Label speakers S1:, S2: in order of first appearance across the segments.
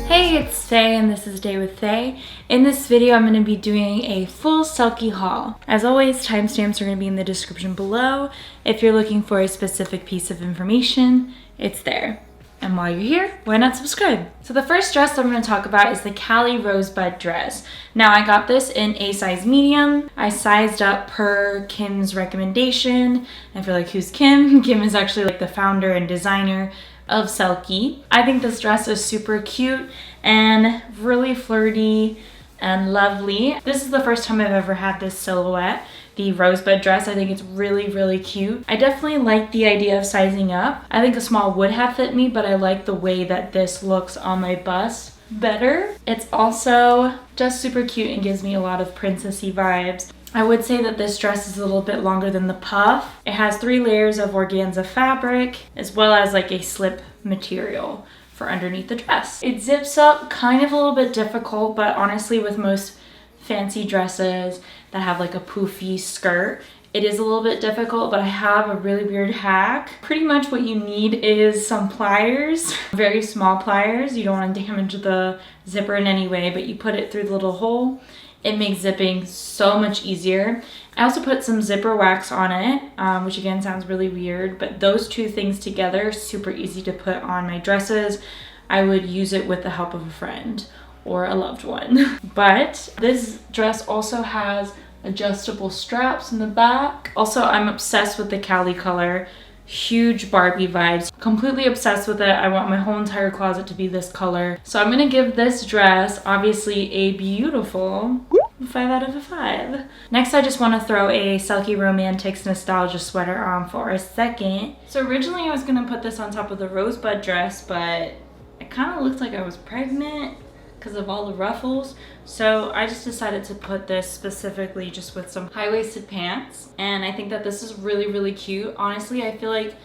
S1: Hey, it's Phae and this is Day with Phae. In this video, I'm going to be doing a full Selkie haul. As always, timestamps are going to be in the description below. If you're looking for a specific piece of information, it's there. And while you're here, why not subscribe? So the first dress I'm going to talk about is the Cali Rosebud Dress. Now I got this in a size medium. I sized up per Kim's recommendation. I feel like who's Kim? Kim is actually like the founder and designer of Selkie. I think this dress is super cute and really flirty and lovely. This is the first time I've ever had this silhouette, the Rosebud dress. I think it's really cute. I definitely like the idea of sizing up. I think a small would have fit me, but I like the way that this looks on my bust better. It's also just super cute and gives me a lot of princessy vibes. I would say that this dress is a little bit longer than the puff. It has 3 layers of organza fabric as well as like a slip material for underneath the dress. It zips up, kind of a little bit difficult, but honestly with most fancy dresses that have like a poofy skirt, it is a little bit difficult, but I have a really weird hack. Pretty much what you need is some pliers, very small pliers. You don't want to damage the zipper in any way, but you put it through the little hole. It makes zipping so much easier. I also put some zipper wax on it, which again sounds really weird, but those two things together, super easy to put on my dresses. I would use it with the help of a friend or a loved one. But this dress also has adjustable straps in the back. Also, I'm obsessed with the Cali color. Huge Barbie vibes. Completely obsessed with it. I want my whole entire closet to be this color. So I'm gonna give this dress obviously a beautiful 5 out of 5. Next, I just want to throw a Selkie Romantics Nostalgia Sweater on for a second. So originally I was gonna put this on top of the Rosebud dress, but it kind of looked like I was pregnant because of all the ruffles. So I just decided to put this specifically just with some high-waisted pants. And I think that this is really cute. Honestly, I feel like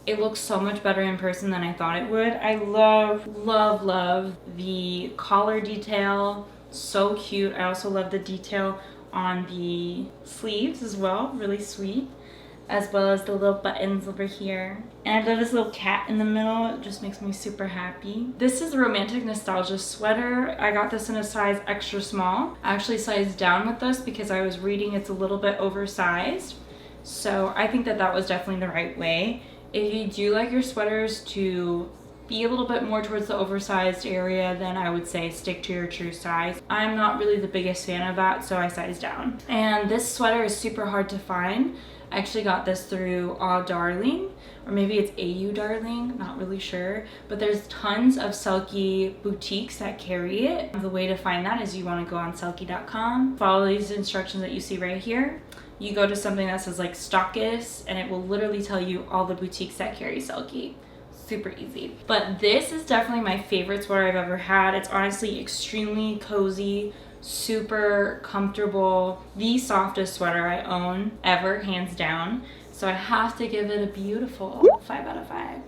S1: it looks so much better in person than I thought it would. I love the collar detail. So cute. I also love the detail on the sleeves as well. Really sweet. As well as the little buttons over here. And I love this little cat in the middle. It just makes me super happy. This is the Romantic Nostalgia Sweater. I got this in a size extra small. I actually sized down with this because I was reading it's a little bit oversized. So I think that that was definitely the right way. If you do like your sweaters to be a little bit more towards the oversized area, then I would say stick to your true size. I'm not really the biggest fan of that, so I sized down. And this sweater is super hard to find. I actually got this through Aw Darling, or maybe it's AU Darling, not really sure. But there's tons of Selkie boutiques that carry it. The way to find that is you want to go on Selkie.com, follow these instructions that you see right here. You go to something that says like Stockist, and it will literally tell you all the boutiques that carry Selkie. Super easy. But this is definitely my favorite sweater I've ever had. It's honestly extremely cozy, super comfortable, the softest sweater I own ever, hands down. So I have to give it a beautiful 5 out of 5.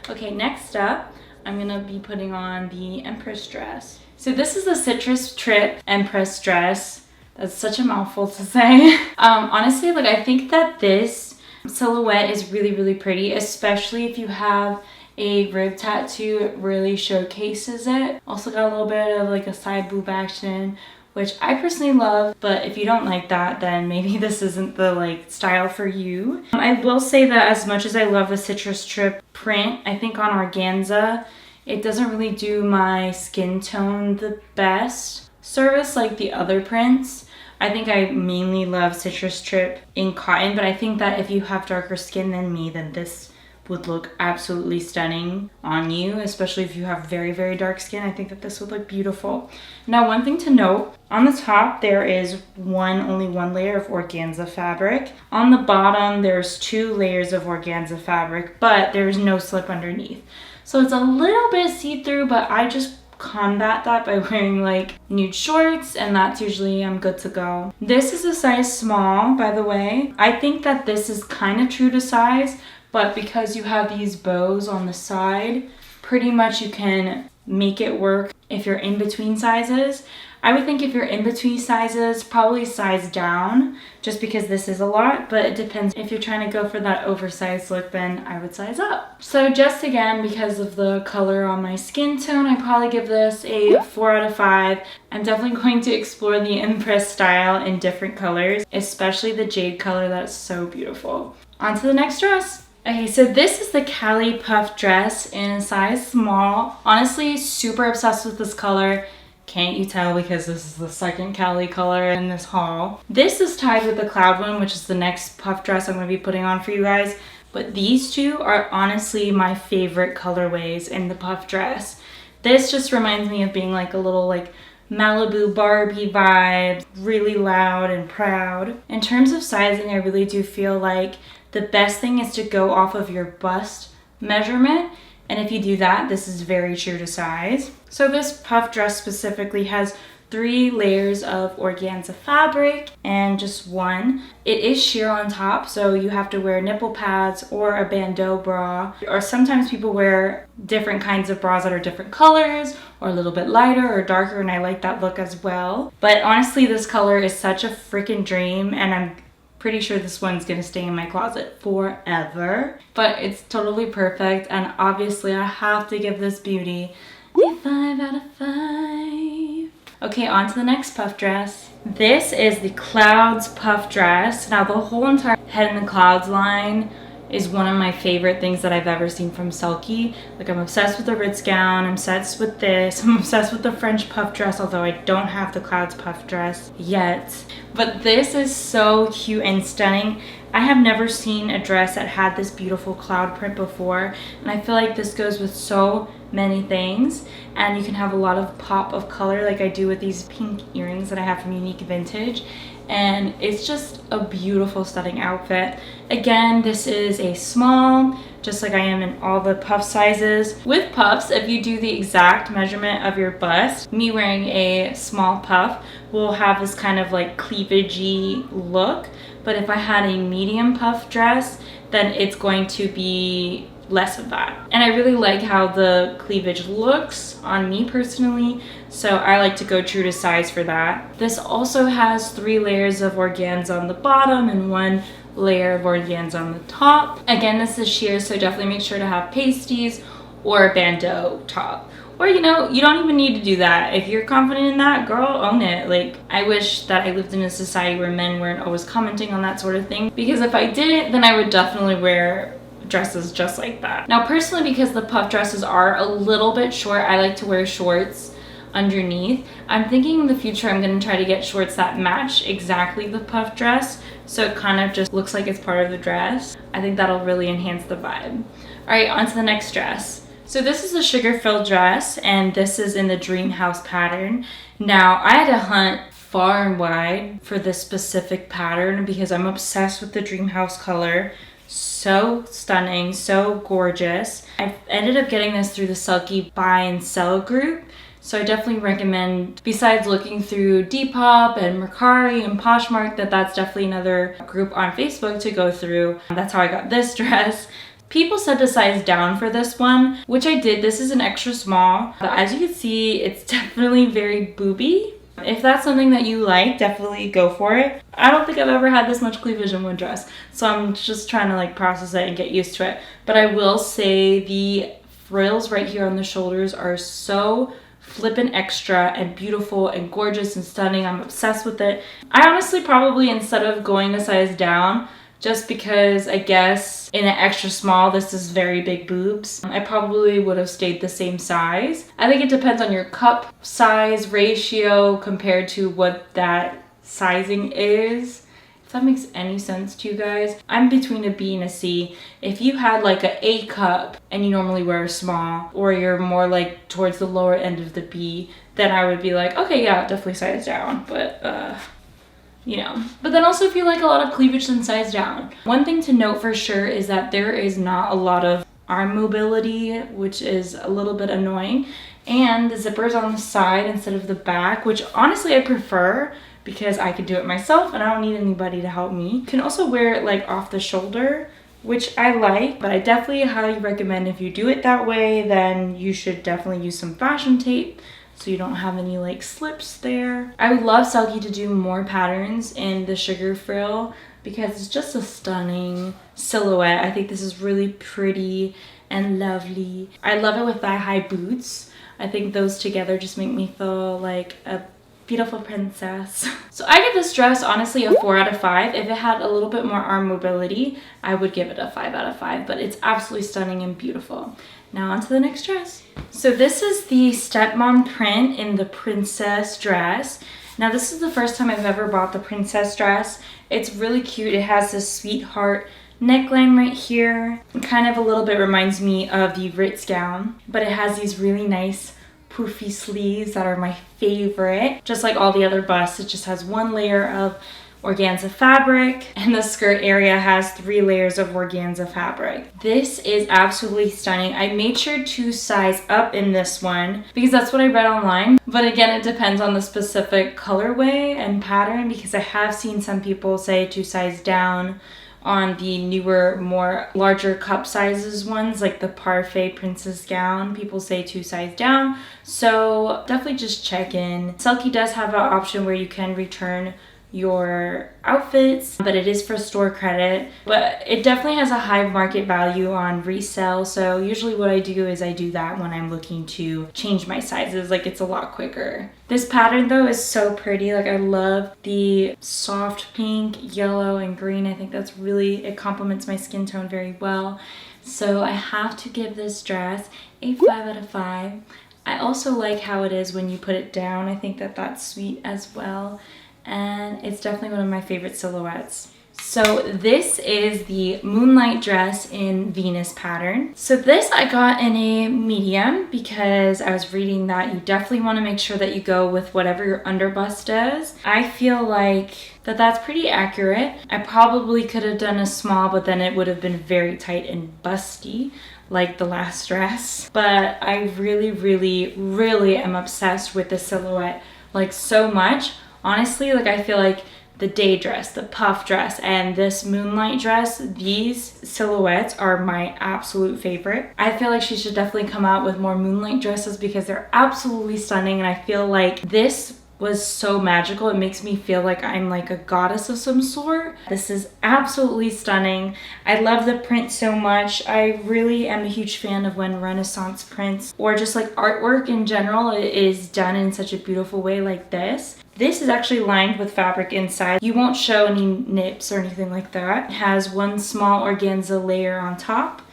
S1: Okay, next up, I'm gonna be putting on the Empress dress. So this is the Citrus Trip Empress dress. That's such a mouthful to say. Honestly, like I think that this silhouette is really pretty, especially if you have a rib tattoo. It really showcases it. Also got a little bit of like a side boob action, which I personally love, but if you don't like that, then maybe this isn't the like style for you. I will say that as much as I love the Citrus Trip print, I think on organza, it doesn't really do my skin tone the best service like the other prints. I think I mainly love Citrus Trip in cotton, but I think that if you have darker skin than me, then this would look absolutely stunning on you, especially if you have very dark skin. I think that this would look beautiful. Now, one thing to note, on the top there is only one layer of organza fabric. On the bottom there's 2 layers of organza fabric, but there's no slip underneath. So it's a little bit see-through, but I just combat that by wearing like nude shorts, and that's usually I'm good to go. This is a size small, by the way. I think that this is kind of true to size, but because you have these bows on the side, pretty much you can make it work if you're in between sizes. I would think if you're in between sizes, probably size down, just because this is a lot, but it depends. If you're trying to go for that oversized look, then I would size up. So just again, because of the color on my skin tone, I probably give this a 4 out of 5. I'm definitely going to explore the Empress style in different colors, especially the jade color. That's so beautiful. On to the next dress. Okay, so this is the Cali Puff Dress in a size small. Honestly, super obsessed with this color. Can't you tell, because this is the second Cali color in this haul. This is tied with the cloud one, which is the next puff dress I'm going to be putting on for you guys. But these two are honestly my favorite colorways in the puff dress. This just reminds me of being like a little like Malibu Barbie vibe, really loud and proud. In terms of sizing, I really do feel like the best thing is to go off of your bust measurement. And if you do that, this is very true to size. So this puff dress specifically has 3 layers of organza fabric and just one. It is sheer on top, so you have to wear nipple pads or a bandeau bra. Or sometimes people wear different kinds of bras that are different colors or a little bit lighter or darker, and I like that look as well. But honestly, this color is such a freaking dream, and I'm pretty sure this one's gonna stay in my closet forever. But it's totally perfect, and obviously I have to give this beauty a 5 out of 5. Okay, on to the next puff dress. This is the Clouds Puff Dress. Now the whole entire Head in the Clouds line is one of my favorite things that I've ever seen from Selkie. Like, I'm obsessed with the Ritz gown, I'm obsessed with this, I'm obsessed with the French puff dress, although I don't have the Clouds puff dress yet. But this is so cute and stunning. I have never seen a dress that had this beautiful cloud print before, and I feel like this goes with so many things, and you can have a lot of pop of color like I do with these pink earrings that I have from Unique Vintage. And it's just a beautiful, stunning outfit. Again, this is a small, just like I am in all the puff sizes. With puffs, if you do the exact measurement of your bust, me wearing a small puff will have this kind of like cleavagey look. But if I had a medium puff dress, then it's going to be less of that. And I really like how the cleavage looks on me personally, so I like to go true to size for that. This also has 3 layers of organza on the bottom and 1 layer of organza on the top. Again, this is sheer, so definitely make sure to have pasties or a bandeau top. Or, you know, you don't even need to do that. If you're confident in that, girl, own it. Like, I wish that I lived in a society where men weren't always commenting on that sort of thing, because if I didn't, then I would definitely wear dresses just like that. Now personally, because the puff dresses are a little bit short, I like to wear shorts underneath. I'm thinking in the future I'm going to try to get shorts that match exactly the puff dress, so it kind of just looks like it's part of the dress. I think that'll really enhance the vibe. Alright, on to the next dress. So this is a Sugarfrill dress, and this is in the Dreamhouse pattern. Now I had to hunt far and wide for this specific pattern because I'm obsessed with the Dreamhouse color. So stunning, so gorgeous. I ended up getting this through the Selkie buy and sell group, so I definitely recommend, besides looking through Depop and Mercari and Poshmark, that's definitely another group on Facebook to go through. That's how I got this dress. People said to size down for this one, which I did. This is an extra small, but as you can see, it's definitely very booby. If that's something that you like, definitely go for it. I don't think I've ever had this much cleavage in one dress, so I'm just trying to like process it and get used to it. But I will say the frills right here on the shoulders are so flippin' extra and beautiful and gorgeous and stunning. I'm obsessed with it. I honestly probably, instead of going a size down, just because I guess in an extra small this is very big boobs, I probably would have stayed the same size. I think it depends on your cup size ratio compared to what that sizing is. If that makes any sense to you guys. I'm between a B and a C. If you had like an A cup and you normally wear a small, or you're more like towards the lower end of the B, then I would be like, okay, yeah, definitely size down. But you know. But then also, if you like a lot of cleavage, then size down. One thing to note for sure is that there is not a lot of arm mobility, which is a little bit annoying. And the zipper is on the side instead of the back, which honestly I prefer because I can do it myself and I don't need anybody to help me. You can also wear it like off the shoulder, which I like, but I definitely highly recommend if you do it that way, then you should definitely use some fashion tape so you don't have any like slips there. I would love Selkie to do more patterns in the sugar frill because it's just a stunning silhouette. I think this is really pretty and lovely. I love it with thigh-high boots. I think those together just make me feel like a beautiful princess. So I give this dress honestly a 4 out of 5. If it had a little bit more arm mobility, I would give it a 5 out of 5, but it's absolutely stunning and beautiful. Now on to the next dress. So this is the stepmom print in the princess dress. Now this is the first time I've ever bought the princess dress. It's really cute. It has this sweetheart neckline right here. It kind of a little bit reminds me of the Ritz gown, but it has these really nice poofy sleeves that are my favorite. Just like all the other busts, it just has one layer of organza fabric, and the skirt area has 3 layers of organza fabric. This is absolutely stunning. I made sure to size up in this one because that's what I read online, but again, it depends on the specific colorway and pattern, because I have seen some people say to size down on the newer, more larger cup sizes ones, like the Phae princess gown. People say to size down, so definitely just check in. Selkie does have an option where you can return your outfits, but it is for store credit, but it definitely has a high market value on resale. So usually what I do is I do that when I'm looking to change my sizes. Like, it's a lot quicker. This pattern though is so pretty. Like, I love the soft pink, yellow, and green. I think that's really, it complements my skin tone very well. So I have to give this dress a 5 out of 5. I also like how it is when you put it down. I think that that's sweet as well. And it's definitely one of my favorite silhouettes. So this is the Moonlight Dress in Venus pattern. So this I got in a medium because I was reading that you definitely want to make sure that you go with whatever your underbust does. I feel like that's pretty accurate. I probably could have done a small, but then it would have been very tight and busty like the last dress. But I really, really, really am obsessed with the silhouette, like so much. Honestly, like, I feel like the day dress, the puff dress, and this moonlight dress, these silhouettes are my absolute favorite. I feel like she should definitely come out with more moonlight dresses because they're absolutely stunning, and I feel like this was so magical. It makes me feel like I'm like a goddess of some sort. This is absolutely stunning. I love the print so much. I really am a huge fan of when Renaissance prints or just like artwork in general is done in such a beautiful way like this. This is actually lined with fabric inside. You won't show any nips or anything like that. It has one small organza layer on top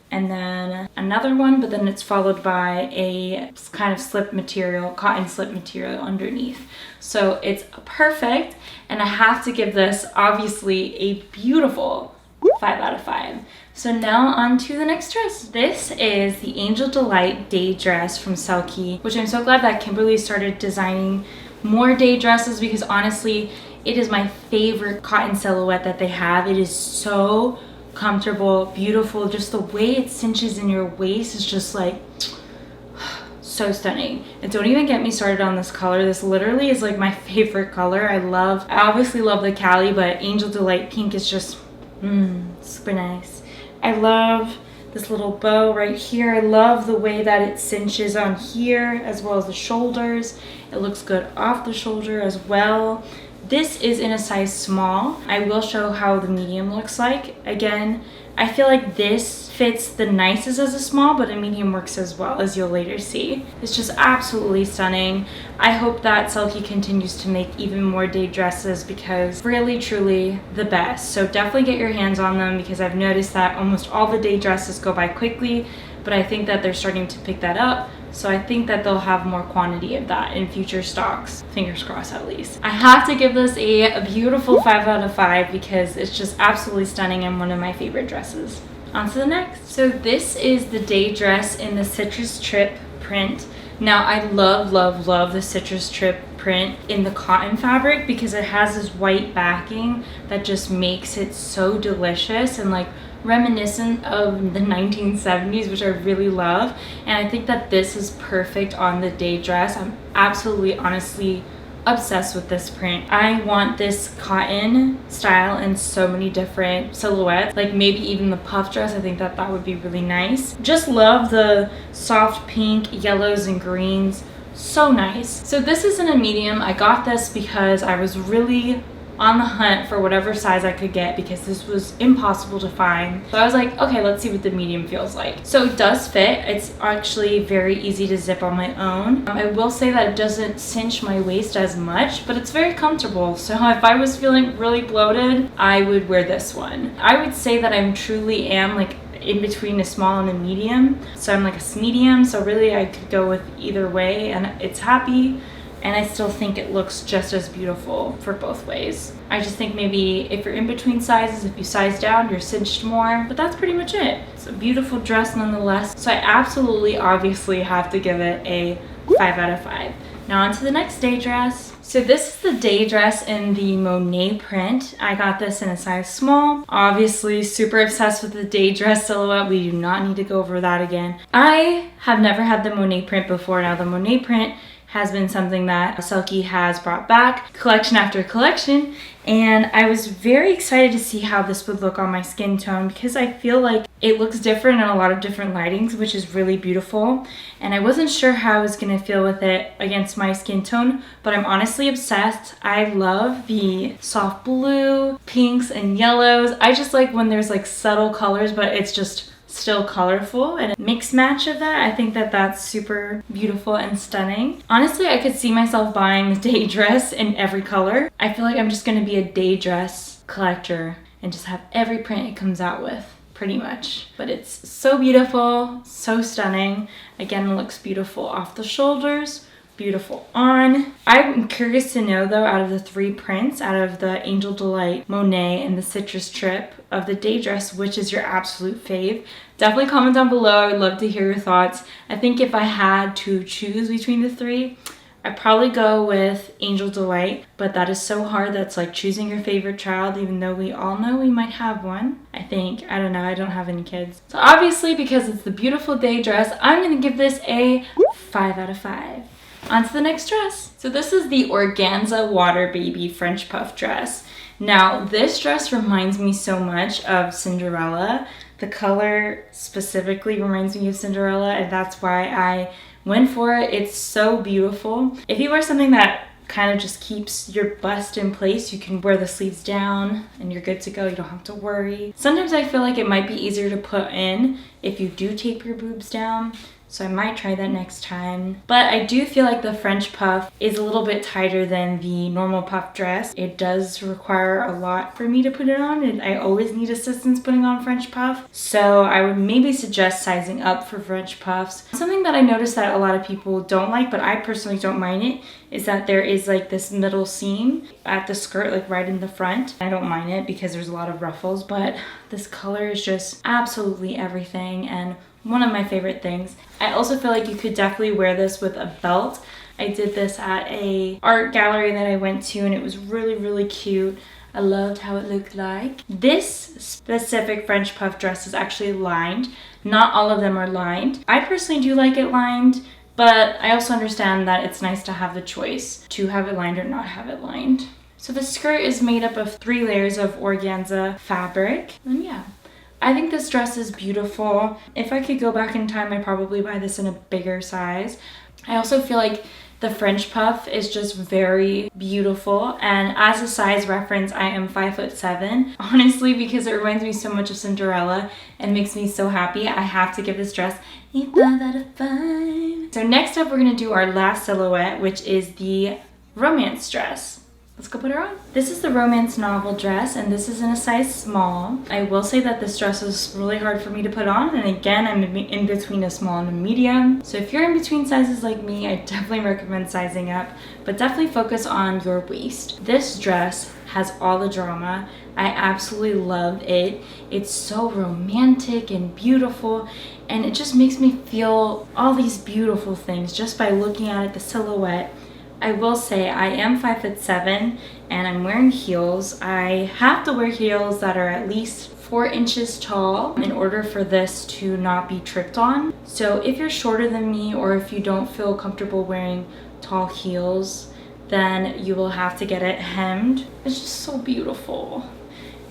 S1: and then another one, but then it's followed by a kind of slip material, cotton slip material underneath. So it's perfect, and I have to give this obviously a beautiful 5 out of 5. So now on to the next dress. This is the Angel Delight Day Dress from Selkie, which I'm so glad that Kimberly started designing more day dresses because honestly, it is my favorite cotton silhouette that they have. It is so comfortable, beautiful. Just the way it cinches in your waist is just like so stunning. And don't even get me started on this color. This literally is like my favorite color. I obviously love the Cali, but Angel Delight pink is just super nice. I love this little bow right here. I love the way that it cinches on here as well as the shoulders. It looks good off the shoulder as well. This is in a size small. I will show how the medium looks like. Again, I feel like this fits the nicest as a small, but a medium works as well, as you'll later see. It's just absolutely stunning. I hope that Selkie continues to make even more day dresses because really, truly the best. So definitely get your hands on them because I've noticed that almost all the day dresses go by quickly, but I think that they're starting to pick that up. So I think that they'll have more quantity of that in future stocks. Fingers crossed at least. I have to give this a beautiful 5 out of 5 because it's just absolutely stunning and one of my favorite dresses. On to the next. So this is the day dress in the Citrus Trip print. Now I love, love, love the Citrus Trip print in the cotton fabric because it has this white backing that just makes it so delicious and like reminiscent of the 1970s, which I really love. And I think that this is perfect on the day dress. I'm absolutely honestly obsessed with this print. I want this cotton style in so many different silhouettes, like maybe even the puff dress. I think that that would be really nice. Just love the soft pink, yellows, and greens. So nice. So this is in a medium. I got this because I was really on the hunt for whatever size I could get because this was impossible to find. So I was like, okay, let's see what the medium feels like. So it does fit. It's actually very easy to zip on my own. I will say that it doesn't cinch my waist as much, but it's very comfortable. So if I was feeling really bloated, I would wear this one. I would say that I truly am like in between a small and a medium. So I'm like a medium, so really I could go with either way, and it's happy. And I still think it looks just as beautiful for both ways. I just think maybe if you're in between sizes, if you size down, you're cinched more, but that's pretty much it. It's a beautiful dress nonetheless. So I absolutely, obviously have to give it a 5 out of 5. Now on to the next day dress. So this is the day dress in the Monet print. I got this in a size small. Obviously super obsessed with the day dress silhouette. We do not need to go over that again. I have never had the Monet print before. Now the Monet print has been something that Selkie has brought back collection after collection, and I was very excited to see how this would look on my skin tone because I feel like it looks different in a lot of different lightings, which is really beautiful, and I wasn't sure how I was going to feel with it against my skin tone, but I'm honestly obsessed. I love the soft blue, pinks, and yellows. I just like when there's like subtle colors, but it's just still colorful, and a mixed match of that. I think that that's super beautiful and stunning. Honestly, I could see myself buying the day dress in every color. I feel like I'm just gonna be a day dress collector and just have every print it comes out with, pretty much. But it's so beautiful, so stunning. Again, it looks beautiful off the shoulders, beautiful on. I'm curious to know though, out of the 3 prints, out of the Angel Delight, Monet, and the Citrus Trip of the day dress, which is your absolute fave? Definitely comment down below. I would love to hear your thoughts. I think if I had to choose between the 3, I'd probably go with Angel Delight, but that is so hard. That's like choosing your favorite child, even though we all know we might have one. I think, I don't know, I don't have any kids. So obviously, because it's the beautiful day dress, I'm gonna give this a 5 out of 5. On to the next dress. So this is the Organza Water Baby French Puff Dress. Now, this dress reminds me so much of Cinderella. The color specifically reminds me of Cinderella, and that's why I went for it. It's so beautiful. If you wear something that kind of just keeps your bust in place, you can wear the sleeves down and you're good to go. You don't have to worry. Sometimes I feel like it might be easier to put in if you do tape your boobs down. So I might try that next time. But I do feel like the French puff is a little bit tighter than the normal puff dress. It does require a lot for me to put it on, and I always need assistance putting on French puff. So I would maybe suggest sizing up for French puffs. Something that I noticed that a lot of people don't like, but I personally don't mind it, is that there is like this middle seam at the skirt, like right in the front. I don't mind it because there's a lot of ruffles, but this color is just absolutely everything, and one of my favorite things. I also feel like you could definitely wear this with a belt. I did this at a art gallery that I went to, and it was really, really cute. I loved how it looked like. This specific French puff dress is actually lined. Not all of them are lined. I personally do like it lined, but I also understand that it's nice to have the choice to have it lined or not have it lined. So the skirt is made up of 3 layers of organza fabric, and yeah. I think this dress is beautiful. If I could go back in time, I'd probably buy this in a bigger size. I also feel like the French puff is just very beautiful, and as a size reference, I am 5'7". Honestly, because it reminds me so much of Cinderella and makes me so happy, I have to give this dress a 5 out of 5. So next up, we're gonna do our last silhouette, which is the romance dress. Let's go put her on. This is the Romance Novel Dress, and this is in a size small. I will say that this dress is really hard for me to put on, and again, I'm in between a small and a medium. So if you're in between sizes like me, I definitely recommend sizing up, but definitely focus on your waist. This dress has all the drama. I absolutely love it. It's so romantic and beautiful, and it just makes me feel all these beautiful things just by looking at it, the silhouette. I will say I am 5'7" and I'm wearing heels. I have to wear heels that are at least 4 inches tall in order for this to not be tripped on. So if you're shorter than me, or if you don't feel comfortable wearing tall heels, then you will have to get it hemmed. It's just so beautiful.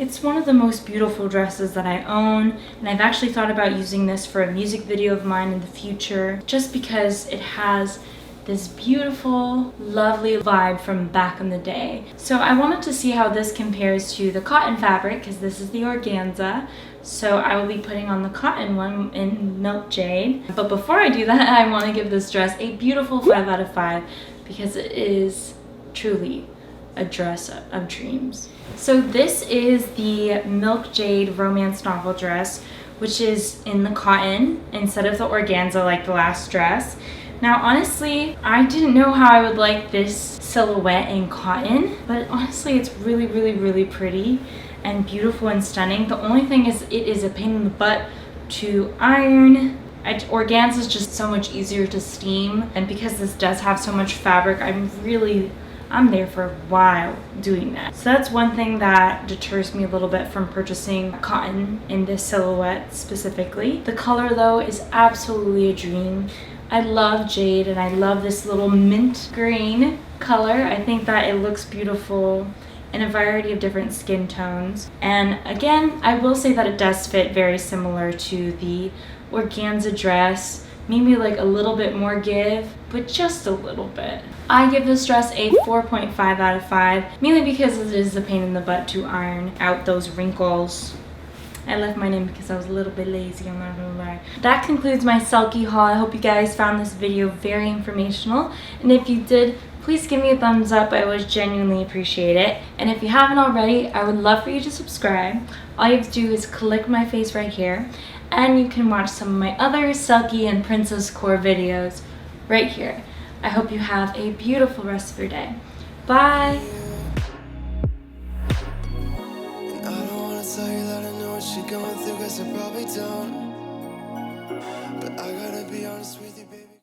S1: It's one of the most beautiful dresses that I own, and I've actually thought about using this for a music video of mine in the future, just because it has this beautiful, lovely vibe from back in the day. So I wanted to see how this compares to the cotton fabric, because this is the organza. So I will be putting on the cotton one in Milk Jade. But before I do that, I want to give this dress a beautiful 5 out of 5, because it is truly a dress of dreams. So this is the Milk Jade Romance Novel Dress, which is in the cotton instead of the organza like the last dress. Now honestly, I didn't know how I would like this silhouette in cotton, but honestly it's really, really, really pretty and beautiful and stunning. The only thing is it is a pain in the butt to iron. Organza is just so much easier to steam, and because this does have so much fabric, I'm there for a while doing that. So that's one thing that deters me a little bit from purchasing cotton in this silhouette specifically. The color though is absolutely a dream. I love jade and I love this little mint green color. I think that it looks beautiful in a variety of different skin tones. And again, I will say that it does fit very similar to the organza dress. Maybe like a little bit more give, but just a little bit. I give this dress a 4.5 out of 5, mainly because it is a pain in the butt to iron out those wrinkles. I left mine in because I was a little bit lazy, I'm not gonna lie. That concludes my Selkie haul. I hope you guys found this video very informational, and if you did, please give me a thumbs up. I would genuinely appreciate it. And if you haven't already, I would love for you to subscribe. All you have to do is click my face right here, and you can watch some of my other Selkie and Cottagecore videos right here. I hope you have a beautiful rest of your day. Bye!
S2: And I don't wanna tell you that I know what you're going through, 'cause I probably don't. But I gotta be honest with you, baby.